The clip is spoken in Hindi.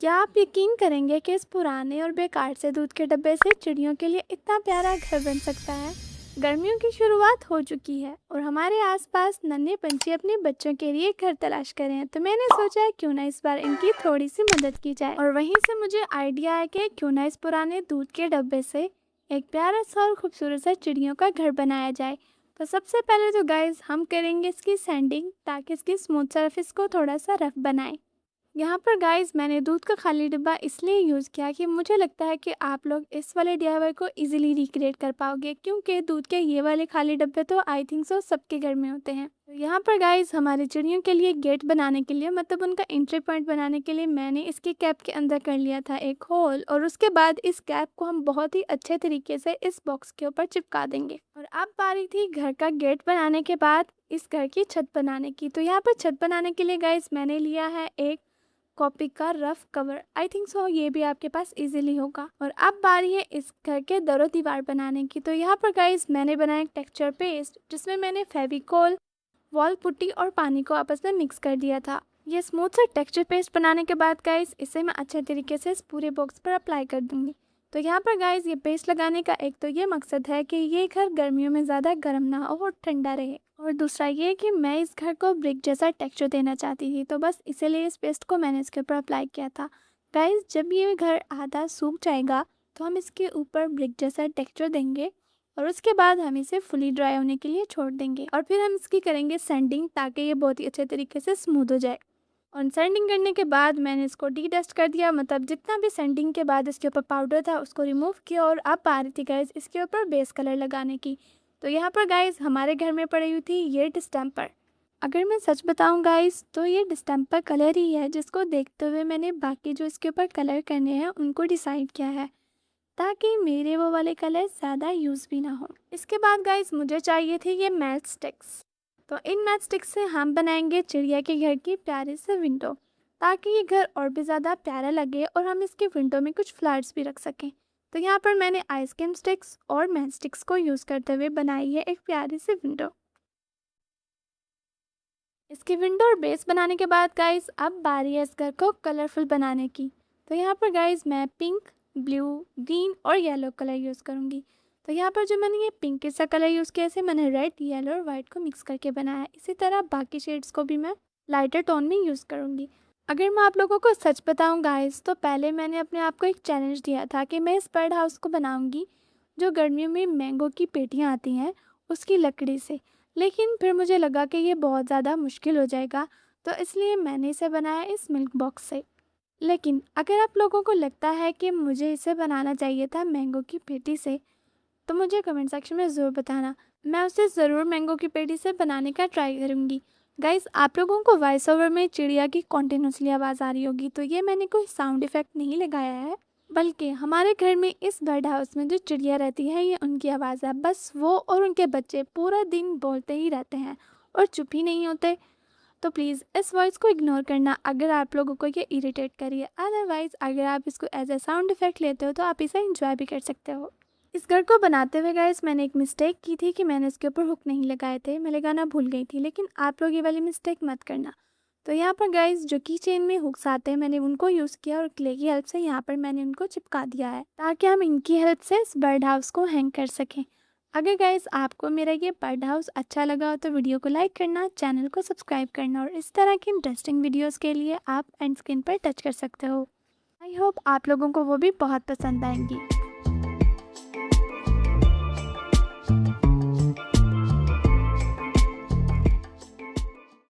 क्या आप यकीन करेंगे कि इस पुराने और बेकार से दूध के डब्बे से चिड़ियों के लिए इतना प्यारा घर बन सकता है। गर्मियों की शुरुआत हो चुकी है और हमारे आसपास नन्हे पंछी अपने बच्चों के लिए घर तलाश कर रहे हैं, तो मैंने सोचा क्यों ना इस बार इनकी थोड़ी सी मदद की जाए। और वहीं से मुझे आइडिया है कि क्यों ना इस पुराने दूध के डब्बे से एक प्यारा सा और खूबसूरत सा चिड़ियों का घर बनाया जाए। तो सबसे पहले तो गाइज हम करेंगे इसकी सैंडिंग, ताकि इसकी स्मूथ सरफेस को थोड़ा सा रफ बनाएं। यहाँ पर गाइस मैंने दूध का खाली डिब्बा इसलिए यूज़ किया कि मुझे लगता है कि आप लोग इस वाले डीआईवाई को इजीली रिक्रिएट कर पाओगे, क्योंकि दूध के ये वाले खाली डब्बे तो आई थिंक सो सबके घर में होते हैं। तो यहाँ पर गाइस हमारी चिड़ियों के लिए गेट बनाने के लिए, मतलब उनका एंट्री पॉइंट बनाने के लिए, मैंने इसके कैप के अंदर कर लिया था एक होल, और उसके बाद इस कैप को हम बहुत ही अच्छे तरीके से इस बॉक्स के ऊपर चिपका देंगे। और अब बारी थी घर का गेट बनाने के बाद इस घर की छत बनाने की। तो यहाँ पर छत बनाने के लिए गाइस मैंने लिया है एक कॉपी का rough cover, I think so ये भी आपके पास इजीली होगा। और अब बारी है इस घर के दरो दीवार बनाने की। तो यहाँ पर गाइस मैंने बनाया एक टेक्सचर पेस्ट, जिसमें मैंने फेविकोल, वॉल पुट्टी और पानी को आपस में मिक्स कर दिया था। ये स्मूथ सा टेक्सचर पेस्ट बनाने के बाद गाइस इसे मैं अच्छे तरीके से इस पूरे बॉक्स पर अप्लाई कर दूंगी। तो यहाँ पर गाइस ये पेस्ट लगाने का एक तो ये मकसद है कि ये घर गर्मियों में ज़्यादा गर्म ना हो और ठंडा रहे, और दूसरा ये कि मैं इस घर को ब्रिक जैसा टेक्सचर देना चाहती थी, तो बस इसीलिए इस पेस्ट को मैंने इसके ऊपर अप्लाई किया था। गाइस जब ये घर आधा सूख जाएगा तो हम इसके ऊपर ब्रिक जैसा टेक्सचर देंगे, और उसके बाद हम इसे फुली ड्राई होने के लिए छोड़ देंगे, और फिर हम इसकी करेंगे सैंडिंग, ताकि ये बहुत ही अच्छे तरीके से स्मूथ हो जाए। और सैंडिंग करने के बाद मैंने इसको डी डस्ट कर दिया, मतलब जितना भी सैंडिंग के बाद इसके ऊपर पाउडर था उसको रिमूव किया। और अब आ रही थी गाइस इसके ऊपर बेस कलर लगाने की। तो यहाँ पर गाइस हमारे घर में पड़ी हुई थी ये डिस्टेम्पर। अगर मैं सच बताऊँ गाइस तो ये डिस्टेम्पर कलर ही है जिसको देखते हुए मैंने बाकी जो इसके ऊपर कलर करने हैं उनको डिसाइड किया है, ताकि मेरे वो वाले कलर ज़्यादा यूज़ भी ना हो। इसके बाद गाइस मुझे चाहिए थी ये मैच स्टिक्स। तो इन मैच स्टिक्स से हम बनाएंगे चिड़िया के घर की प्यारी से विंडो, ताकि ये घर और भी ज़्यादा प्यारा लगे और हम इसकी विंडो में कुछ फ्लावर्स भी रख सकें। तो यहाँ पर मैंने आइसक्रीम स्टिक्स और मैच स्टिक्स को यूज़ करते हुए बनाई है एक प्यारी सी विंडो। इसकी विंडो और बेस बनाने के बाद गाइस अब बारी है इस घर को कलरफुल बनाने की। तो यहाँ पर गाइस मैं पिंक, ब्लू, ग्रीन और येलो कलर यूज़ करूँगी। तो यहाँ पर जो मैंने ये पिंक सा कलर यूज़ किया, इसे मैंने रेड, येलो और वाइट को मिक्स करके बनाया है। इसी तरह बाकी शेड्स को भी मैं लाइटर टोन में यूज़ करूँगी। अगर मैं आप लोगों को सच बताऊँ गाइस, तो पहले मैंने अपने आप को एक चैलेंज दिया था कि मैं इस बर्ड हाउस को बनाऊँगी जो गर्मियों में मैंगो की पेटियाँ आती हैं उसकी लकड़ी से। लेकिन फिर मुझे लगा कि ये बहुत ज़्यादा मुश्किल हो जाएगा, तो इसलिए मैंने इसे बनाया इस मिल्क बॉक्स से। लेकिन अगर आप लोगों को लगता है कि मुझे इसे बनाना चाहिए था मैंगो की पेटी से, तो मुझे कमेंट सेक्शन में ज़रूर बताना। मैं उसे ज़रूर मैंगो की पेटी से बनाने का ट्राई करूँगी। गाइस आप लोगों को वॉइस ओवर में चिड़िया की कॉन्टिन्यूसली आवाज़ आ रही होगी, तो ये मैंने कोई साउंड इफ़ेक्ट नहीं लगाया है, बल्कि हमारे घर में इस बर्ड हाउस में जो चिड़िया रहती है ये उनकी आवाज़ है। बस वो और उनके बच्चे पूरा दिन बोलते ही रहते हैं और चुप ही नहीं होते। तो प्लीज़ इस वॉइस को इग्नोर करना अगर आप लोगों को ये इरिटेट करिए। अदरवाइज़ अगर आप इसको एज ए साउंड इफ़ेक्ट लेते हो तो आप इसे इंजॉय भी कर सकते हो। इस घर को बनाते हुए गाइस मैंने एक मिस्टेक की थी कि मैंने इसके ऊपर हुक नहीं लगाए थे, मैं लगाना भूल गई थी, लेकिन आप लोग ये वाली मिस्टेक मत करना। तो यहाँ पर गाइस जो की चेन में हुक्स आते हैं मैंने उनको यूज़ किया, और क्ले की हेल्प से यहाँ पर मैंने उनको चिपका दिया है, ताकि हम इनकी हेल्प से इस बर्ड हाउस को हैंग कर सकें। अगर गाइस आपको मेरा ये बर्ड हाउस अच्छा लगा हो तो वीडियो को लाइक करना, चैनल को सब्सक्राइब करना, और इस तरह की इंटरेस्टिंग वीडियोस के लिए आप एंड स्क्रीन पर टच कर सकते हो। आई होप आप लोगों को वो भी बहुत पसंद आएंगी।